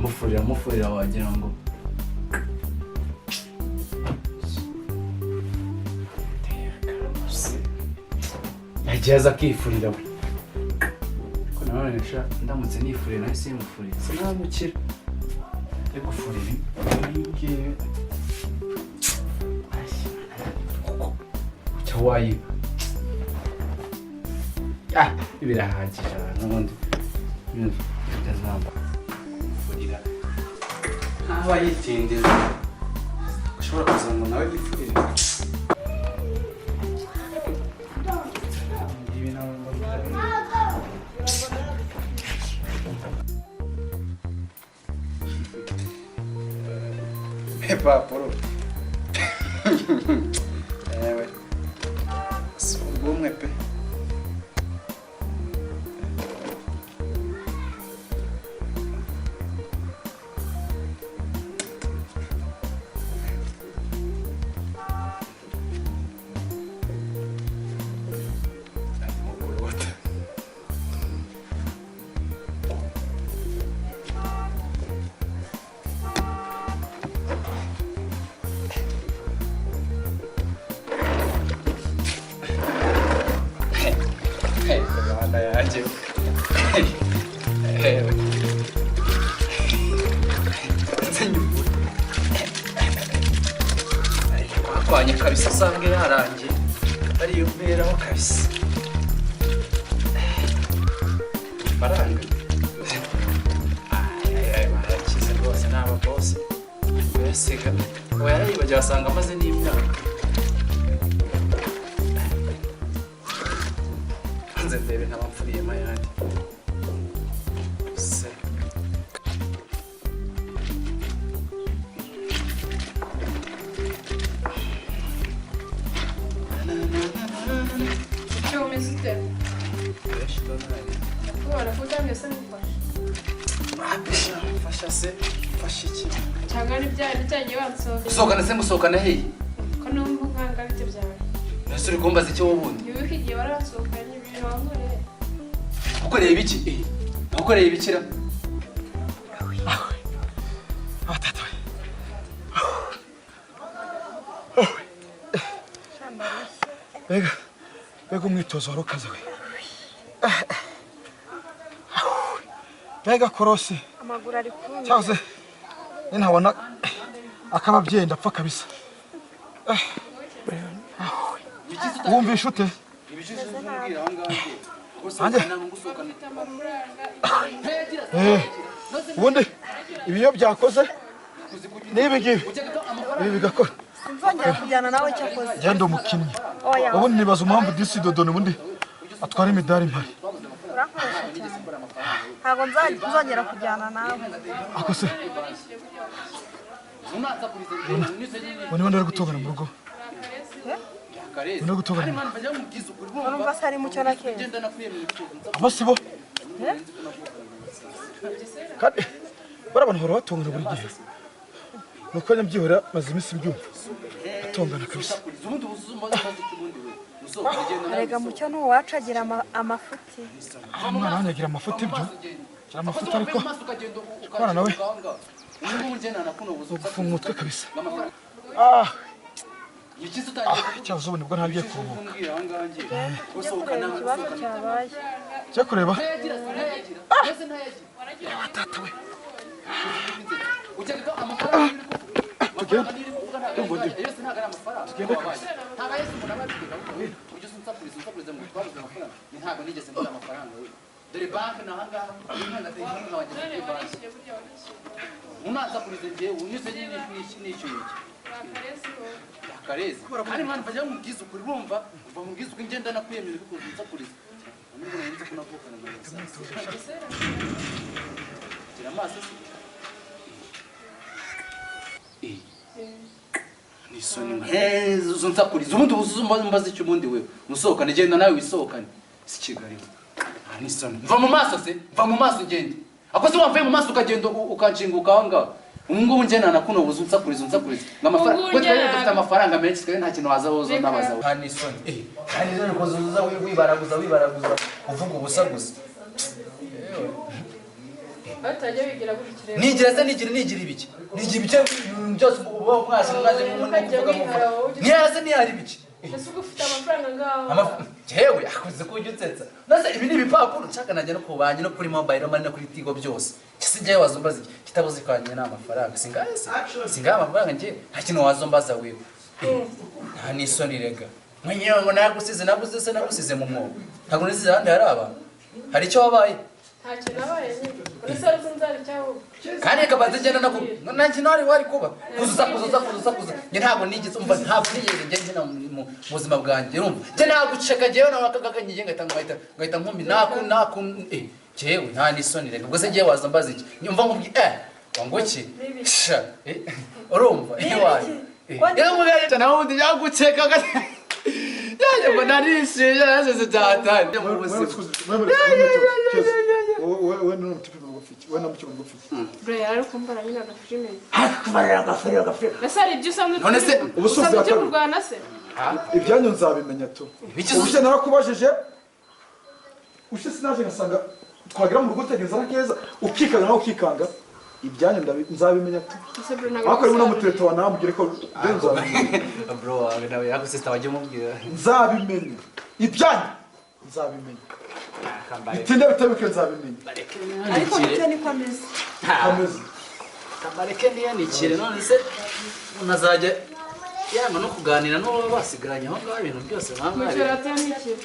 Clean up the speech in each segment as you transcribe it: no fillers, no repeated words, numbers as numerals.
mufurira wagira ngo yagiye akifurira we ko nanone ndamutse nifurira nawe simufurira sinamukira yo gufurira ngiye cyo wayiba birahagije n'ubundi ndazamba furira ntaho yitindira ushobora kuzanga nawe gifurira papuro ewe ubumwe pe kwanya kabisa sange yarangiye ari uberaho kabisa baranga barakize rwose n'aba boss basiga warayibaje basanga amaze n'imyaka nze ndebe ntabamfuriye mayandi Sohokana se musohokana hehe? Ko numva nkanga bite byawe. Nase uri kumbaza icyo wobundi? Yuko igihe barasohokanye ibintu wankoreye. Ukoreye ibiki? Ukoreye ibikira? Tata. Bega umwitozo warukaze we. Bega korosi. Amaguru ari kumwe. Cyose ntabona akaba byenda apfa kabisa. Wumvisha ute? Ubundi ibiyo byakoze nibi ngibi ibi bigakora. Sinzongera kujyana nawe cyakoze. Genda umukinnyi. Ubundi nibaza impamvu disi dodone ubundi atwara imidari impari. Urakoresha cyane. Ntabwo nzongera kujyana nawe. Ako se Wani wanda gutogana mu rugo. Wanda gutogana. Urumva sari mu cyo nakeye. Abasibo. Kandi barabana horo batongana buri gihe. Nuko nyabyihora maze imisi mbyumva. Atongana kabisa. Rega mu cyo nuwacu agira amafuti. Umwana wanyagira amafuti ibyo. Gira amafuti ariko. Kwana nawe. Ugufunga umutwe kabisa. Cyabuze ubu nibwo ntagiye kuruhuka. Cyo kureba? Tata we. Dore banki nahangaha inkangategeko wagiye banki unaza kurizenge unyuze n'icyo Karezi ari mwana bajya mu bwiza ukuri bumva uva mu bwiza ukingenda nakwiyemeza kuko nza kuriza nubwo nari kunavukana na gira amaso ni soni hezo nza kuriza ubundi uzumbaza icyo ubundi wewe musohokane genda nawe wisohokane si Kigali ni soni mva mu maso se mva mu maso ngende akoze wamvaye mu maso ukagenda ukanshinguka hanga Mungu njena nakuno uzunza kuriza ngamafaranga kwetwe dufite amafaranga menshi twe nta kintu wazawozo nabaza hani soni hani rero ko wibaraguza uvuga ubusa gusa batajya bigira gutya nigira se nigira ibiki nigira ibiki byose uba mwasi mwaje kuvuga ntiyase ntiyari ibiki ese ugufite amafaranga ngaho jewe akoze ko ujyutsetsa nase ibi ni ibipapuro nshaka najya no kubanye no kuri mobile money no kuri Tigo byose kisigaye wazombaza iki kitabuze kwanye n'amafaranga singaye amafaranga nje nta kintu wazombaza wewe nta nisoni rega mwenyewe ngo nagusize mu mwobo ntabwo nisize handi hari abantu hari icyo wabaye nta kintu nabaye nyine uretse ariko nzari cyaho kandi kabaze ngenda nta kintu wari kuba kuzuza nge ntabwo nigeze umva ntabwo nigeze ngende mu buzima bwanjye urumva nge naguceka jewe nawe akagakanye ngahita nkumbi jewe nta nisoni rega ubwo se ngiye waza mbaza iki nyumva nkubwi wangoki sha urumva iwaye rero mugaye nawe undi yaguceka yaje ngo narishije yaseze cyatani mu buzima we no mtipe mugufiki we namcyo mugufiki bro yari kumbara nyina agafilme kubarira agafilme nasari ibyo usanzwe none se ubusubiza cyo kurwana se ibyanyu nzabimenya tu ubushe narakubajije ushe sinaje ngasanga twagira mu rugo tegeza rakeza ukikanga nawe ukikanga ibyanyu nzabimenya tu akora mu muteto wa namugire ko nzabimenya bro nawe yako sister wajye mubwira nzabimenya ibyanyu nzabimenya bitinde bitabuke nzabimenya ariko ndetse ni kwameze kabareke niyanikire none se unazajya yama no kuganira no basigaranye aho ngaho ibintu byose bambaye mucyo ratanikiye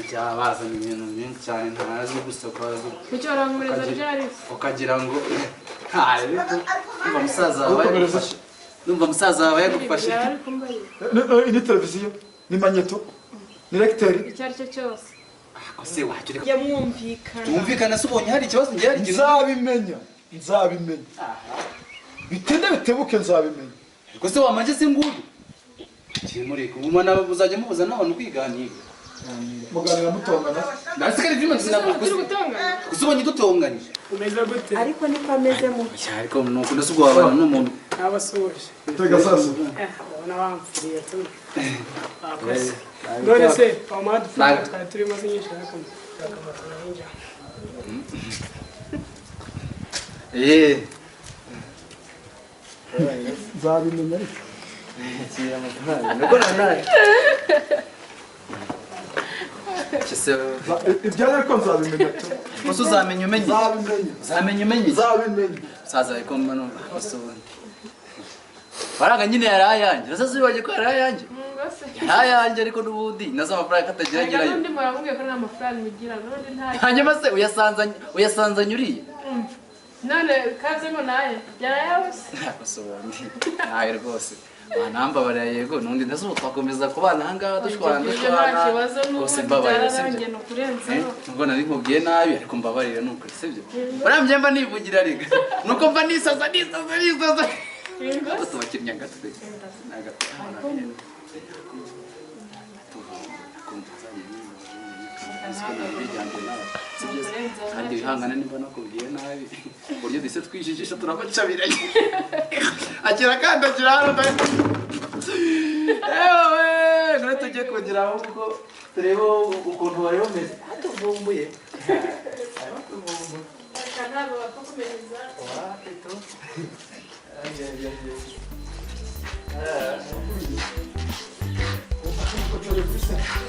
cyabazana ibintu byinshi cyane ntazi gusoko mucyo rankureza ryari ukagira ngo numva musaza wawe yagufashe ni televiziyo ni magneto ni lecteur icyari cyo cyose se wajye yamwumvikana tumvikana se ubonye hari ikibazo ngiye hari nzabimenya bitinde bitebuke nzabimenya ko se wamanje se nguru kimureka ubumana buzajya mubuza n'abantu kwiganira muganira mutongana nasikari filime sinabuze kusubonye dutonganye umeze gute ariko niko ameze mu ariko nuko ndasubwo wabana n'umuntu abasoje tega sasa ubona wamfiriye tu akoze none se amadu twari turimo zinyinshi akamara ninja nzabimenya ariko ibyanyu ariko nzabimenya tu gusa uzamenya umenye saza ariko mbano asobanura baraga nyine yari ayanjye nasaze wibaje ko yari ayanjye ayanjye ariko n'ubundi nazo amafaranga katagira girayo n'undi muramubwiye ko nta mafaranga mugira n'undi nta hanyuma se uyasanzanye uriye none kazemo naye yarayawe se asobanura nawe rwose wanamba barya yego nundi ndazo twakomeza kubana hangaha dushwana bose mbabarira sibyo ngo nari nkubwiye nabi ariko mbabarira nuko sibyo barambye mba nivugira riga nuko mba nisaza tubakinya gatwe kandi wihangana nimba nakubwiye nabi uburyo dise twijijisha turabacabiranye akira kandi akira hano ewe ngone tujye kugira aho kuko turebe ukuntu bari bameze atuvumbuye ntabwo bakukumenya Thank you.